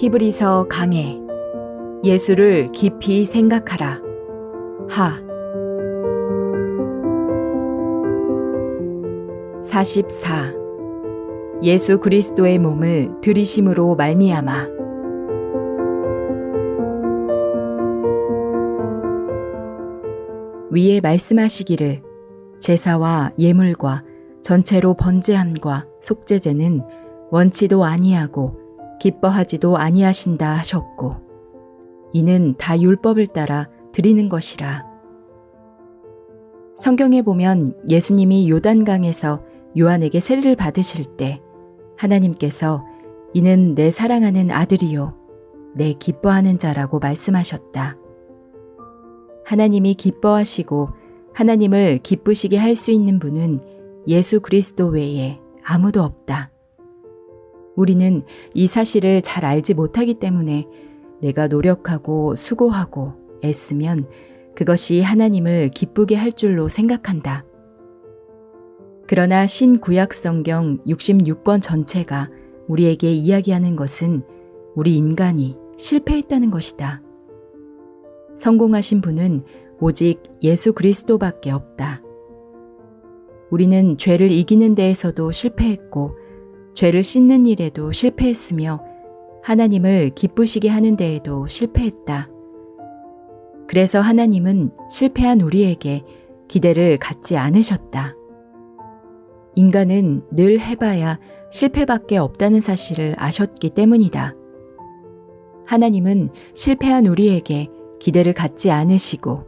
히브리서 강해. 예수를 깊이 생각하라. 하. 44. 예수 그리스도의 몸을 들이심으로 말미암아. 위에 말씀하시기를 제사와 예물과 전체로 번제함과 속죄제는 원치도 아니하고 기뻐하지도 아니하신다 하셨고, 이는 다 율법을 따라 드리는 것이라. 성경에 보면 예수님이 요단강에서 요한에게 세례를 받으실 때 하나님께서 이는 내 사랑하는 아들이요 내 기뻐하는 자라고 말씀하셨다. 하나님이 기뻐하시고 하나님을 기쁘시게 할 수 있는 분은 예수 그리스도 외에 아무도 없다. 우리는 이 사실을 잘 알지 못하기 때문에 내가 노력하고 수고하고 애쓰면 그것이 하나님을 기쁘게 할 줄로 생각한다. 그러나 신구약 성경 66권 전체가 우리에게 이야기하는 것은 우리 인간이 실패했다는 것이다. 성공하신 분은 오직 예수 그리스도밖에 없다. 우리는 죄를 이기는 데에서도 실패했고 죄를 씻는 일에도 실패했으며 하나님을 기쁘시게 하는 데에도 실패했다. 그래서 하나님은 실패한 우리에게 기대를 갖지 않으셨다. 인간은 늘 해봐야 실패밖에 없다는 사실을 아셨기 때문이다. 하나님은 실패한 우리에게 기대를 갖지 않으시고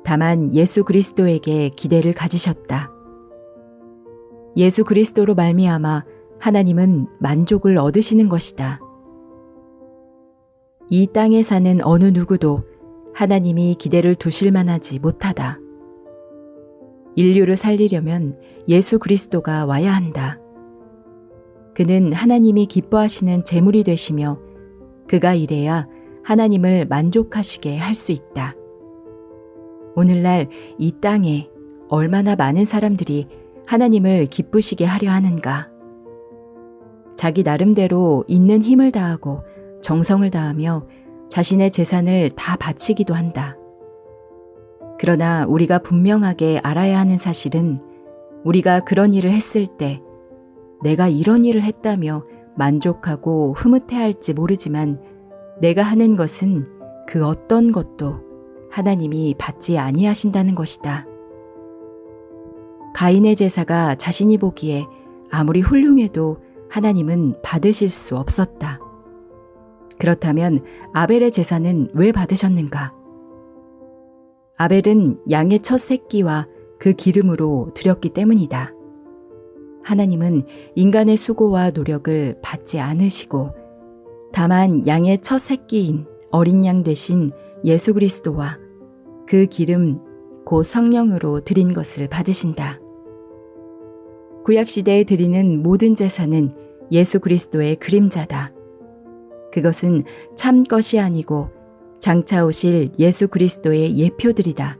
다만 예수 그리스도에게 기대를 가지셨다. 예수 그리스도로 말미암아 하나님은 만족을 얻으시는 것이다. 이 땅에 사는 어느 누구도 하나님이 기대를 두실 만하지 못하다. 인류를 살리려면 예수 그리스도가 와야 한다. 그는 하나님이 기뻐하시는 제물이 되시며 그가 이래야 하나님을 만족하시게 할 수 있다. 오늘날 이 땅에 얼마나 많은 사람들이 하나님을 기쁘시게 하려 하는가. 자기 나름대로 있는 힘을 다하고 정성을 다하며 자신의 재산을 다 바치기도 한다. 그러나 우리가 분명하게 알아야 하는 사실은 우리가 그런 일을 했을 때 내가 이런 일을 했다며 만족하고 흐뭇해할지 모르지만 내가 하는 것은 그 어떤 것도 하나님이 받지 아니하신다는 것이다. 가인의 제사가 자신이 보기에 아무리 훌륭해도 하나님은 받으실 수 없었다. 그렇다면 아벨의 제사는 왜 받으셨는가? 아벨은 양의 첫 새끼와 그 기름으로 드렸기 때문이다. 하나님은 인간의 수고와 노력을 받지 않으시고 다만 양의 첫 새끼인 어린 양 되신 예수 그리스도와 그 기름 곧 성령으로 드린 것을 받으신다. 구약시대에 드리는 모든 제사는 예수 그리스도의 그림자다. 그것은 참 것이 아니고 장차 오실 예수 그리스도의 예표들이다.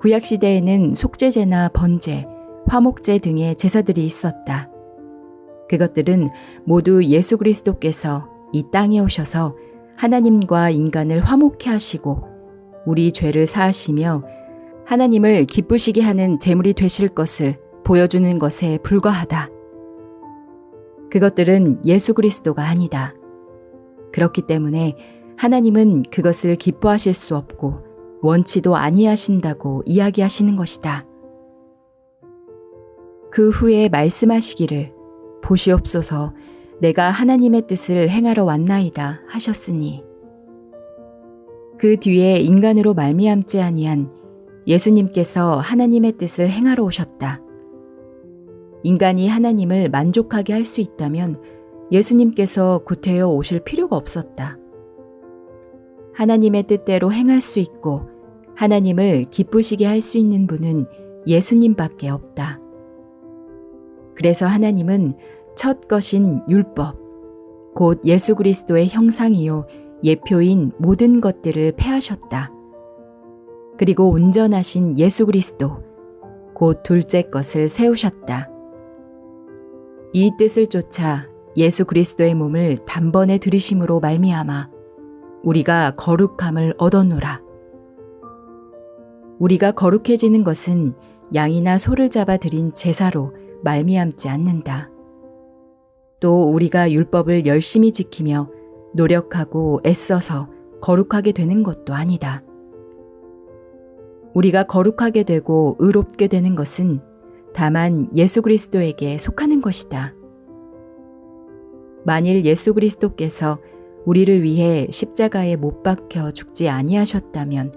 구약시대에는 속죄제나 번제, 화목제 등의 제사들이 있었다. 그것들은 모두 예수 그리스도께서 이 땅에 오셔서 하나님과 인간을 화목케 하시고 우리 죄를 사하시며 하나님을 기쁘시게 하는 제물이 되실 것을 보여주는 것에 불과하다. 그것들은 예수 그리스도가 아니다. 그렇기 때문에 하나님은 그것을 기뻐하실 수 없고 원치도 아니하신다고 이야기하시는 것이다. 그 후에 말씀하시기를 보시옵소서 내가 하나님의 뜻을 행하러 왔나이다 하셨으니 그 뒤에 인간으로 말미암지 아니한 예수님께서 하나님의 뜻을 행하러 오셨다. 인간이 하나님을 만족하게 할 수 있다면 예수님께서 구태여 오실 필요가 없었다. 하나님의 뜻대로 행할 수 있고 하나님을 기쁘시게 할 수 있는 분은 예수님밖에 없다. 그래서 하나님은 첫 것인 율법, 곧 예수 그리스도의 형상이요 예표인 모든 것들을 폐하셨다. 그리고 온전하신 예수 그리스도, 곧 둘째 것을 세우셨다. 이 뜻을 쫓아 예수 그리스도의 몸을 단번에 들이심으로 말미암아 우리가 거룩함을 얻었노라. 우리가 거룩해지는 것은 양이나 소를 잡아 드린 제사로 말미암지 않는다. 또 우리가 율법을 열심히 지키며 노력하고 애써서 거룩하게 되는 것도 아니다. 우리가 거룩하게 되고 의롭게 되는 것은 다만 예수 그리스도에게 속하는 것이다. 만일 예수 그리스도께서 우리를 위해 십자가에 못 박혀 죽지 아니하셨다면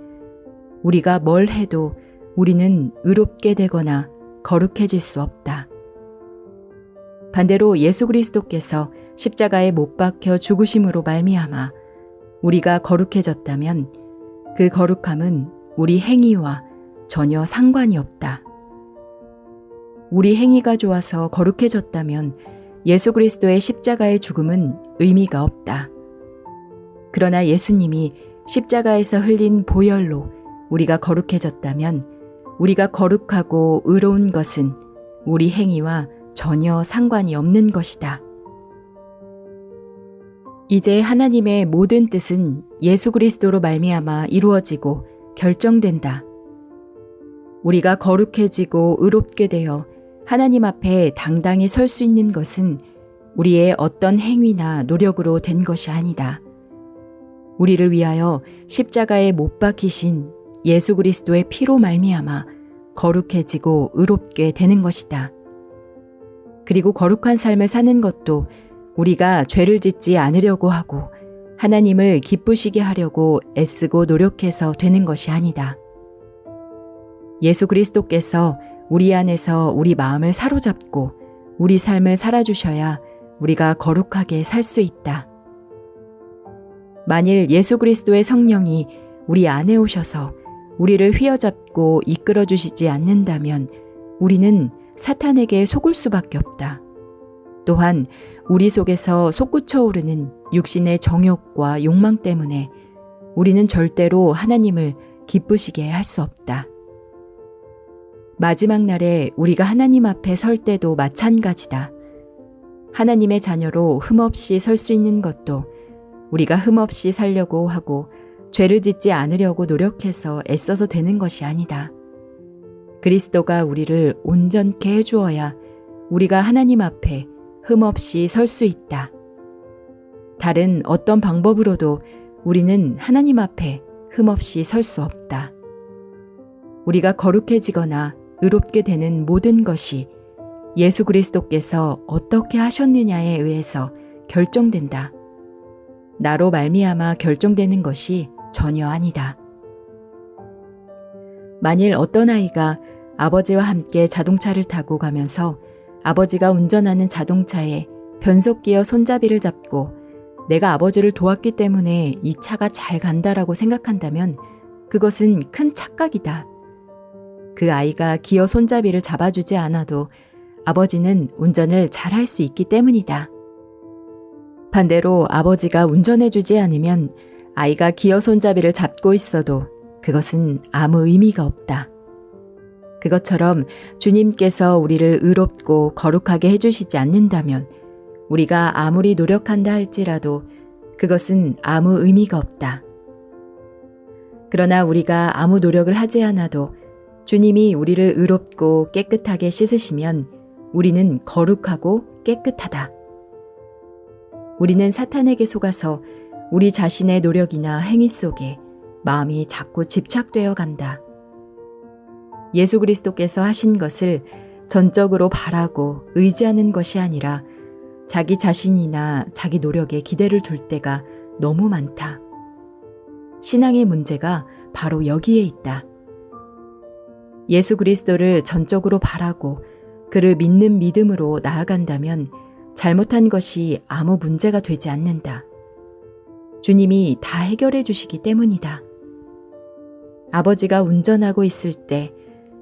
우리가 뭘 해도 우리는 의롭게 되거나 거룩해질 수 없다. 반대로 예수 그리스도께서 십자가에 못 박혀 죽으심으로 말미암아 우리가 거룩해졌다면 그 거룩함은 우리 행위와 전혀 상관이 없다. 우리 행위가 좋아서 거룩해졌다면 예수 그리스도의 십자가의 죽음은 의미가 없다. 그러나 예수님이 십자가에서 흘린 보혈로 우리가 거룩해졌다면 우리가 거룩하고 의로운 것은 우리 행위와 전혀 상관이 없는 것이다. 이제 하나님의 모든 뜻은 예수 그리스도로 말미암아 이루어지고 결정된다. 우리가 거룩해지고 의롭게 되어 하나님 앞에 당당히 설 수 있는 것은 우리의 어떤 행위나 노력으로 된 것이 아니다. 우리를 위하여 십자가에 못 박히신 예수 그리스도의 피로 말미암아 거룩해지고 의롭게 되는 것이다. 그리고 거룩한 삶을 사는 것도 우리가 죄를 짓지 않으려고 하고 하나님을 기쁘시게 하려고 애쓰고 노력해서 되는 것이 아니다. 예수 그리스도께서 우리 안에서 우리 마음을 사로잡고 우리 삶을 살아주셔야 우리가 거룩하게 살 수 있다. 만일 예수 그리스도의 성령이 우리 안에 오셔서 우리를 휘어잡고 이끌어 주시지 않는다면 우리는 사탄에게 속을 수밖에 없다. 또한 우리 속에서 솟구쳐 오르는 육신의 정욕과 욕망 때문에 우리는 절대로 하나님을 기쁘시게 할 수 없다. 마지막 날에 우리가 하나님 앞에 설 때도 마찬가지다. 하나님의 자녀로 흠없이 설 수 있는 것도 우리가 흠없이 살려고 하고 죄를 짓지 않으려고 노력해서 애써서 되는 것이 아니다. 그리스도가 우리를 온전케 해주어야 우리가 하나님 앞에 흠없이 설 수 있다. 다른 어떤 방법으로도 우리는 하나님 앞에 흠없이 설 수 없다. 우리가 거룩해지거나 의롭게 되는 모든 것이 예수 그리스도께서 어떻게 하셨느냐에 의해서 결정된다. 나로 말미암아 결정되는 것이 전혀 아니다. 만일 어떤 아이가 아버지와 함께 자동차를 타고 가면서 아버지가 운전하는 자동차에 변속기어 손잡이를 잡고 내가 아버지를 도왔기 때문에 이 차가 잘 간다라고 생각한다면 그것은 큰 착각이다. 그 아이가 기어 손잡이를 잡아주지 않아도 아버지는 운전을 잘 할 수 있기 때문이다. 반대로 아버지가 운전해주지 않으면 아이가 기어 손잡이를 잡고 있어도 그것은 아무 의미가 없다. 그것처럼 주님께서 우리를 의롭고 거룩하게 해주시지 않는다면 우리가 아무리 노력한다 할지라도 그것은 아무 의미가 없다. 그러나 우리가 아무 노력을 하지 않아도 주님이 우리를 의롭고 깨끗하게 씻으시면 우리는 거룩하고 깨끗하다. 우리는 사탄에게 속아서 우리 자신의 노력이나 행위 속에 마음이 자꾸 집착되어 간다. 예수 그리스도께서 하신 것을 전적으로 바라고 의지하는 것이 아니라 자기 자신이나 자기 노력에 기대를 둘 때가 너무 많다. 신앙의 문제가 바로 여기에 있다. 예수 그리스도를 전적으로 바라고 그를 믿는 믿음으로 나아간다면 잘못한 것이 아무 문제가 되지 않는다. 주님이 다 해결해 주시기 때문이다. 아버지가 운전하고 있을 때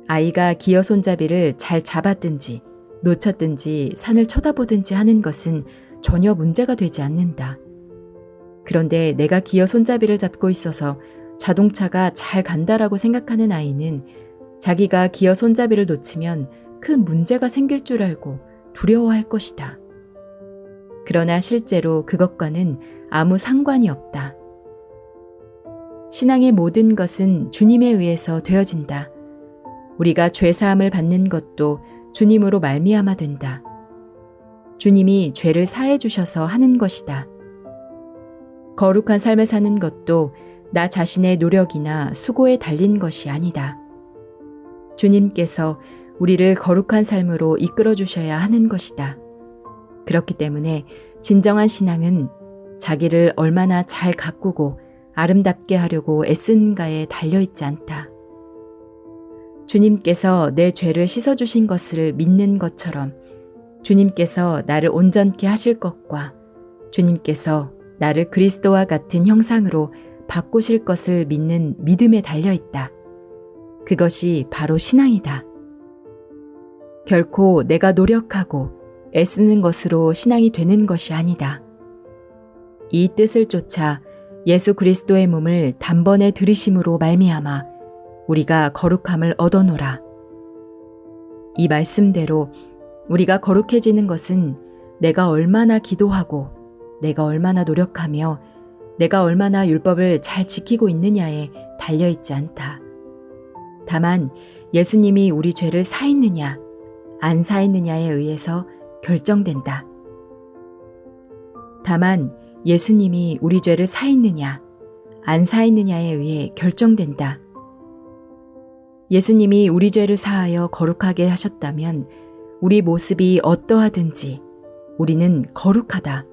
아이가 기어 손잡이를 잘 잡았든지 놓쳤든지 산을 쳐다보든지 하는 것은 전혀 문제가 되지 않는다. 그런데 내가 기어 손잡이를 잡고 있어서 자동차가 잘 간다라고 생각하는 아이는 자기가 기어 손잡이를 놓치면 큰 문제가 생길 줄 알고 두려워할 것이다. 그러나 실제로 그것과는 아무 상관이 없다. 신앙의 모든 것은 주님에 의해서 되어진다. 우리가 죄사함을 받는 것도 주님으로 말미암아 된다. 주님이 죄를 사해 주셔서 하는 것이다. 거룩한 삶을 사는 것도 나 자신의 노력이나 수고에 달린 것이 아니다. 주님께서 우리를 거룩한 삶으로 이끌어 주셔야 하는 것이다. 그렇기 때문에 진정한 신앙은 자기를 얼마나 잘 가꾸고 아름답게 하려고 애쓰는가에 달려있지 않다. 주님께서 내 죄를 씻어주신 것을 믿는 것처럼 주님께서 나를 온전케 하실 것과 주님께서 나를 그리스도와 같은 형상으로 바꾸실 것을 믿는 믿음에 달려있다. 그것이 바로 신앙이다. 결코 내가 노력하고 애쓰는 것으로 신앙이 되는 것이 아니다. 이 뜻을 쫓아 예수 그리스도의 몸을 단번에 들이심으로 말미암아 우리가 거룩함을 얻어노라. 이 말씀대로 우리가 거룩해지는 것은 내가 얼마나 기도하고 내가 얼마나 노력하며 내가 얼마나 율법을 잘 지키고 있느냐에 달려있지 않다. 다만 예수님이 우리 죄를 사했느냐 안 사했느냐에 의해서 결정된다. 다만 예수님이 우리 죄를 사했느냐 안 사했느냐에 의해 결정된다. 예수님이 우리 죄를 사하여 거룩하게 하셨다면 우리 모습이 어떠하든지 우리는 거룩하다.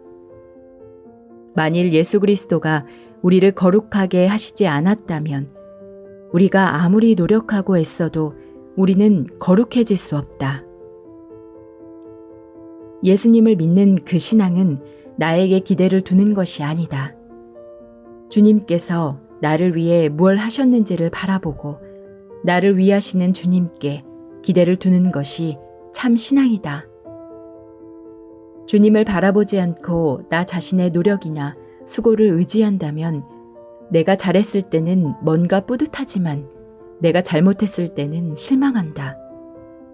만일 예수 그리스도가 우리를 거룩하게 하시지 않았다면 우리가 아무리 노력하고 애써도 우리는 거룩해질 수 없다. 예수님을 믿는 그 신앙은 나에게 기대를 두는 것이 아니다. 주님께서 나를 위해 무엇 하셨는지를 바라보고 나를 위하시는 주님께 기대를 두는 것이 참 신앙이다. 주님을 바라보지 않고 나 자신의 노력이나 수고를 의지한다면 내가 잘했을 때는 뭔가 뿌듯하지만 내가 잘못했을 때는 실망한다.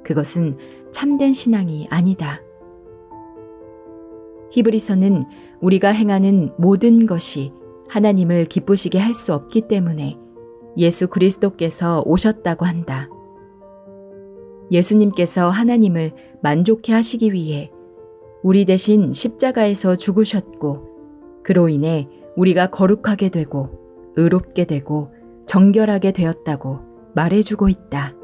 그것은 참된 신앙이 아니다. 히브리서는 우리가 행하는 모든 것이 하나님을 기쁘시게 할 수 없기 때문에 예수 그리스도께서 오셨다고 한다. 예수님께서 하나님을 만족해 하시기 위해 우리 대신 십자가에서 죽으셨고 그로 인해 우리가 거룩하게 되고 의롭게 되고 정결하게 되었다고 말해주고 있다.